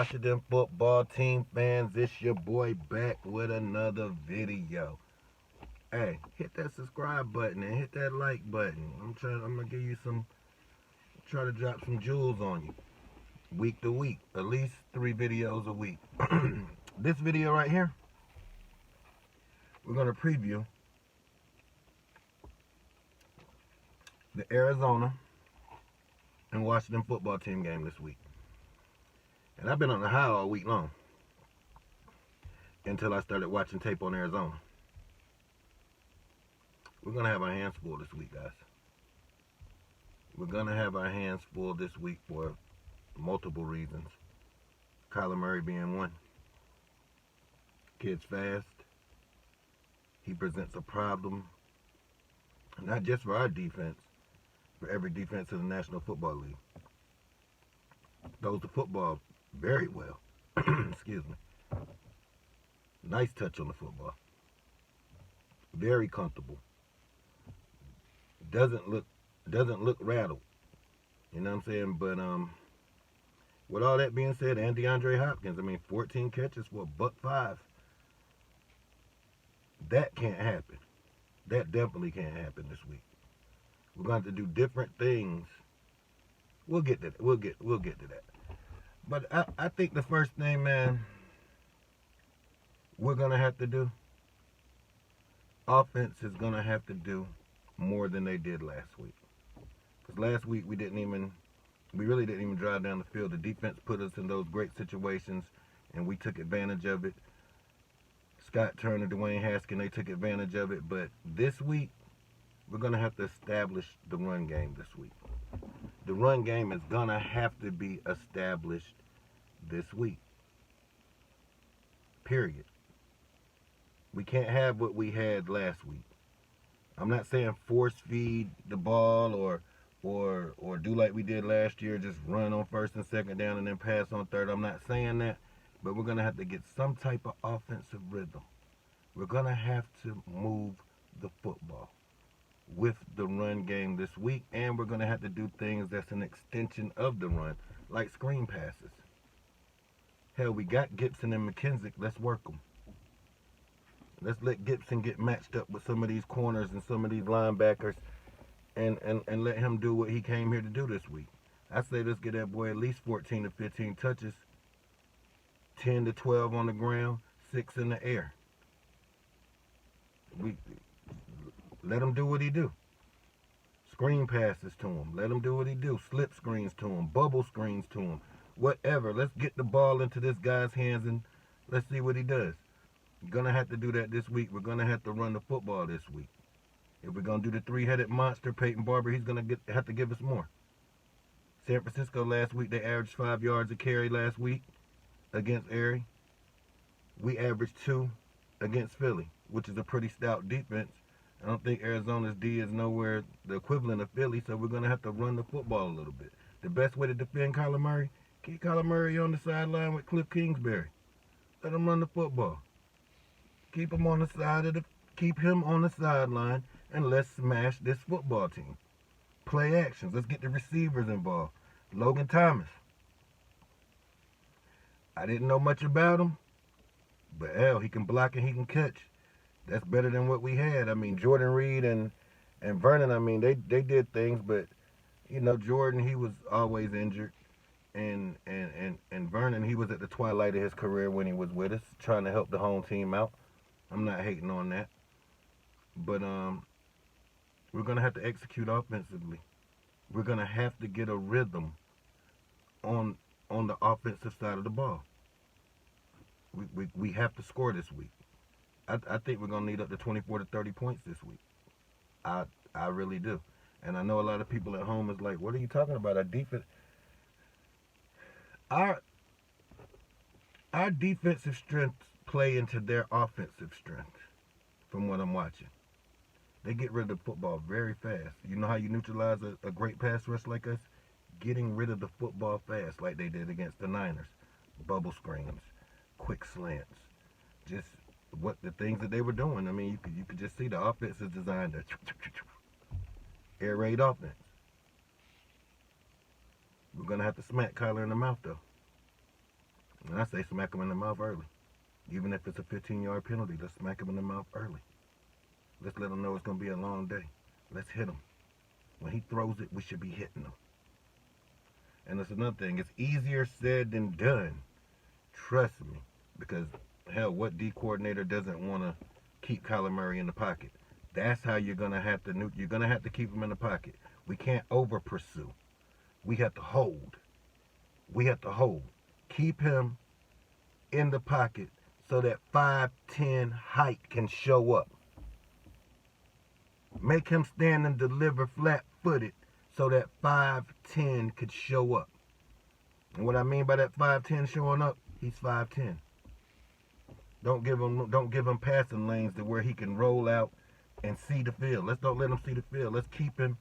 Washington football team fans? It's your boy back with another video. Hey, hit that subscribe button and hit that like button. I'm gonna give you try to drop some jewels on you. Week to week. At least 3 videos a week. This video right here, we're gonna preview the Arizona and Washington football team game this week. And I've been on the high all week long until I started watching tape on Arizona. We're going to have our hands full this week, guys. We're going to have our hands full this week for multiple reasons. Kyler Murray being one. Kid's fast. He presents a problem, not just for our defense, for every defense in the National Football League. Throws the football very well. Excuse me. Nice touch on the football. Very comfortable. Doesn't look rattled. You know what I'm saying? But with all that being said, and DeAndre Hopkins, 14 catches for $105. That can't happen. That definitely can't happen this week. We're going to have to do different things. We'll get to that. We'll get to that. But I think the first thing, man, we're going to have to do, offense is going to have to do more than they did last week. Because last week we really didn't even drive down the field. The defense put us in those great situations, and we took advantage of it. Scott Turner, Dwayne Haskins, they took advantage of it. But this week, we're going to have to establish the run game this week. The run game is going to have to be established this week. Period. We can't have what we had last week. I'm not saying force feed the ball or do like we did last year, just run on first and second down and then pass on third. I'm not saying that, but we're going to have to get some type of offensive rhythm. We're going to have to move the football with the run game this week, and we're going to have to do things that's an extension of the run, like screen passes. Hell, we got Gibson and McKenzie. Let's work them. Let's let Gibson get matched up with some of these corners and some of these linebackers and let him do what he came here to do this week. I say let's get that boy at least 14 to 15 touches, 10 to 12 on the ground, 6 in the air. We let him do what he do. Screen passes to him. Let him do what he do. Slip screens to him. Bubble screens to him. Whatever. Let's get the ball into this guy's hands and let's see what he does. We're going to have to do that this week. We're going to have to run the football this week. If we're going to do the three-headed monster, Peyton Barber, he's going to have to give us more. San Francisco last week, they averaged 5 yards a carry last week against Erie. We averaged 2 against Philly, which is a pretty stout defense. I don't think Arizona's D is nowhere the equivalent of Philly, so we're going to have to run the football a little bit. The best way to defend Kyler Murray, keep Kyler Murray on the sideline with Cliff Kingsbury. Let him run the football. Keep him on the sideline, and let's smash this football team. Play actions. Let's get the receivers involved. Logan Thomas. I didn't know much about him, but hell, he can block and he can catch. That's better than what we had. Jordan Reed and Vernon, they did things, but Jordan, he was always injured. And Vernon, he was at the twilight of his career when he was with us, trying to help the home team out. I'm not hating on that. But we're going to have to execute offensively. We're going to have to get a rhythm on the offensive side of the ball. We have to score this week. I think we're going to need up to 24 to 30 points this week. I really do. And I know a lot of people at home is like, what are you talking about? Our defense. Our defensive strengths play into their offensive strength, from what I'm watching. They get rid of the football very fast. You know how you neutralize a great pass rush like us? Getting rid of the football fast like they did against the Niners. Bubble screens, quick slants, just what the things that they were doing. You could just see the offense is designed to air raid offense. We're going to have to smack Kyler in the mouth, though. And I say smack him in the mouth early. Even if it's a 15-yard penalty, let's smack him in the mouth early. Let's let him know it's going to be a long day. Let's hit him. When he throws it, we should be hitting him. And that's another thing. It's easier said than done. Trust me. Because, hell, what D coordinator doesn't want to keep Kyler Murray in the pocket? That's how you're going to have to keep him in the pocket. We can't over pursue. We have to hold. We have to hold. Keep him in the pocket so that 5'10" height can show up. Make him stand and deliver flat-footed so that 5'10" could show up. And what I mean by that 5'10" showing up, he's 5'10". Don't give him passing lanes to where he can roll out and see the field. Let's don't let him see the field. Let's keep him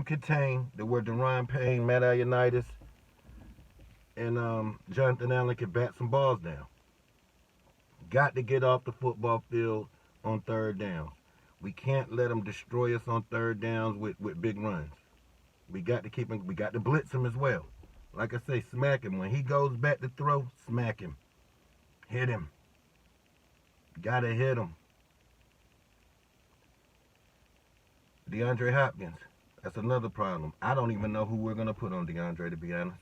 contained to where Deron Payne, Matt Ioannidis, and Jonathan Allen can bat some balls down. Got to get off the football field on third downs. We can't let them destroy us on third downs with big runs. We got to keep him. We got to blitz him as well. Like I say, smack him. When he goes back to throw, smack him. Hit him. Gotta hit him. DeAndre Hopkins. That's another problem. I don't even know who we're going to put on DeAndre, to be honest.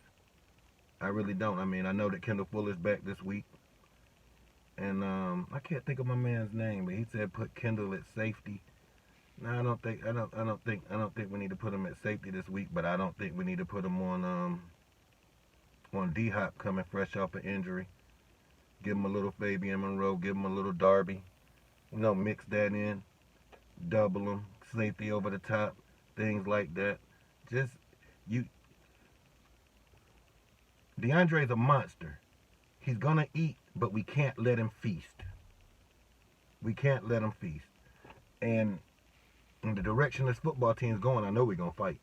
I really don't. I mean, I know that Kendall Fuller's back this week. And I can't think of my man's name, but he said put Kendall at safety. No, I don't think we need to put him at safety this week, but I don't think we need to put him on D-Hop coming fresh off an injury. Give him a little Fabian Monroe, give him a little Darby. Mix that in. Double him. Safety over the top. Things like that. DeAndre's a monster. He's going to eat, but we can't let him feast. We can't let him feast. And in the direction this football team's going, I know we're going to fight.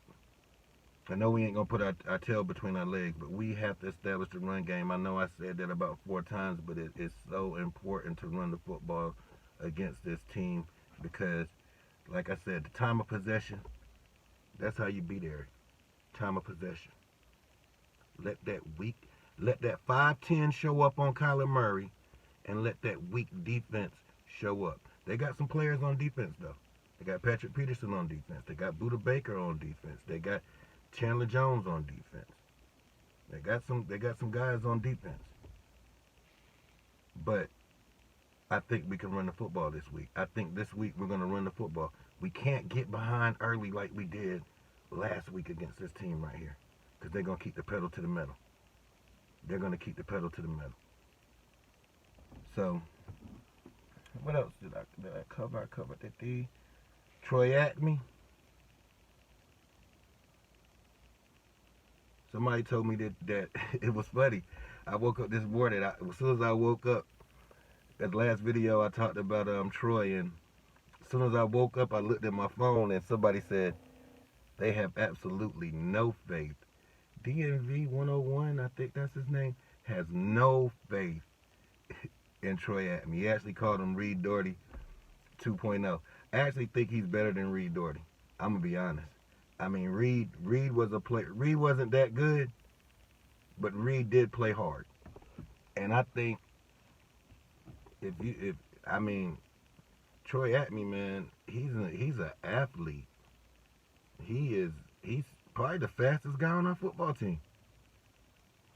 I know we ain't going to put our tail between our legs, but we have to establish the run game. I know I said that about 4 times, but it's so important to run the football against this team because, like I said, the time of possession, that's how you beat Eric. Time of possession. Let that 5'10" show up on Kyler Murray and let that weak defense show up. They got some players on defense, though. They got Patrick Peterson on defense. They got Budda Baker on defense. They got Chandler Jones on defense. They got some guys on defense. But I think we can run the football this week. I think this week we're going to run the football. We can't get behind early like we did last week against this team right here because they're going to keep the pedal to the metal. They're going to keep the pedal to the metal. So, what else did I cover? I covered that D. Troy Acme. Somebody told me that it was funny. I woke up this morning. As soon as I woke up, that last video I talked about Troy, and as soon as I woke up, I looked at my phone and somebody said they have absolutely no faith. DMV 101, I think that's his name, has no faith in Troy Acme. He actually called him Reed Doherty 2.0. I actually think he's better than Reed Doherty. I'm gonna be honest. I mean, Reed was a player. Reed wasn't that good, but Reed did play hard. And I think Troy Acme, man, he's an athlete. He's probably the fastest guy on our football team.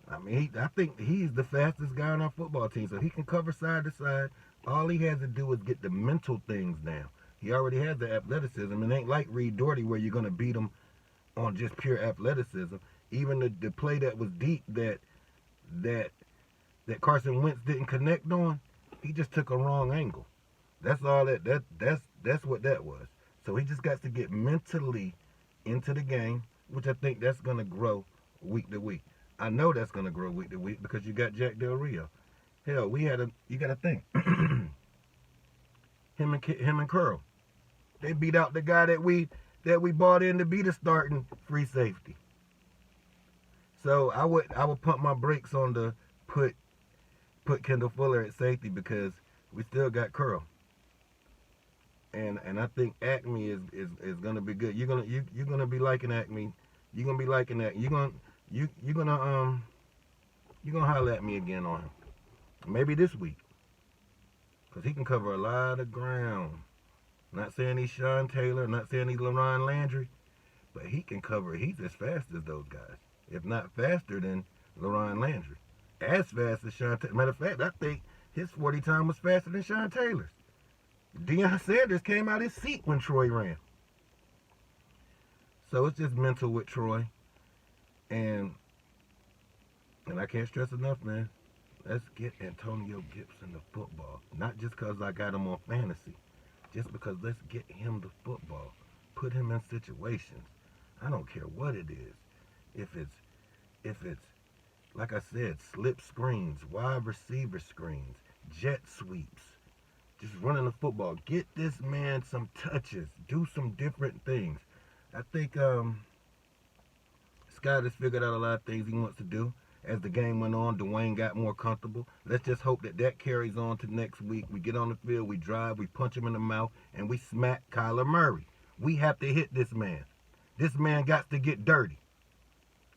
I mean, I think he's the fastest guy on our football team, so he can cover side to side. All he has to do is get the mental things down. He already has the athleticism. It ain't like Reed Doherty where you're going to beat him on just pure athleticism. Even the play that was deep that Carson Wentz didn't connect on, he just took a wrong angle. That's all that's what that was. So he just got to get mentally into the game, which I think that's going to grow week to week. I know that's going to grow week to week because you got Jack Del Rio. Hell, you got to think. him and Curl. They beat out the guy that we bought in to be the starting free safety. So I would pump my brakes on the put Kendall Fuller at safety because we still got Curl. And I think Acme is gonna be good. You're gonna be liking Acme. You're gonna be liking that. You're gonna you're going to holler at me again on him. Maybe this week. Because he can cover a lot of ground. Not saying he's Sean Taylor, not saying he's LaRon Landry, but he can cover. He's as fast as those guys. If not faster than LaRon Landry. As fast as Sean Taylor. Matter of fact, I think his 40 time was faster than Sean Taylor's. Deion Sanders came out his seat when Troy ran. So it's just mental with Troy. And I can't stress enough, man. Let's get Antonio Gibson the football. Not just because I got him on fantasy. Just because let's get him the football. Put him in situations. I don't care what it is. If it's like I said, slip screens, wide receiver screens, jet sweeps, just running the football. Get this man some touches. Do some different things. I think Scott has figured out a lot of things he wants to do. As the game went on, Dwayne got more comfortable. Let's just hope that carries on to next week. We get on the field, we drive, we punch him in the mouth, and we smack Kyler Murray. We have to hit this man. This man got to get dirty.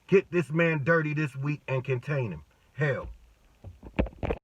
Get this man dirty this week and contain him. Hell,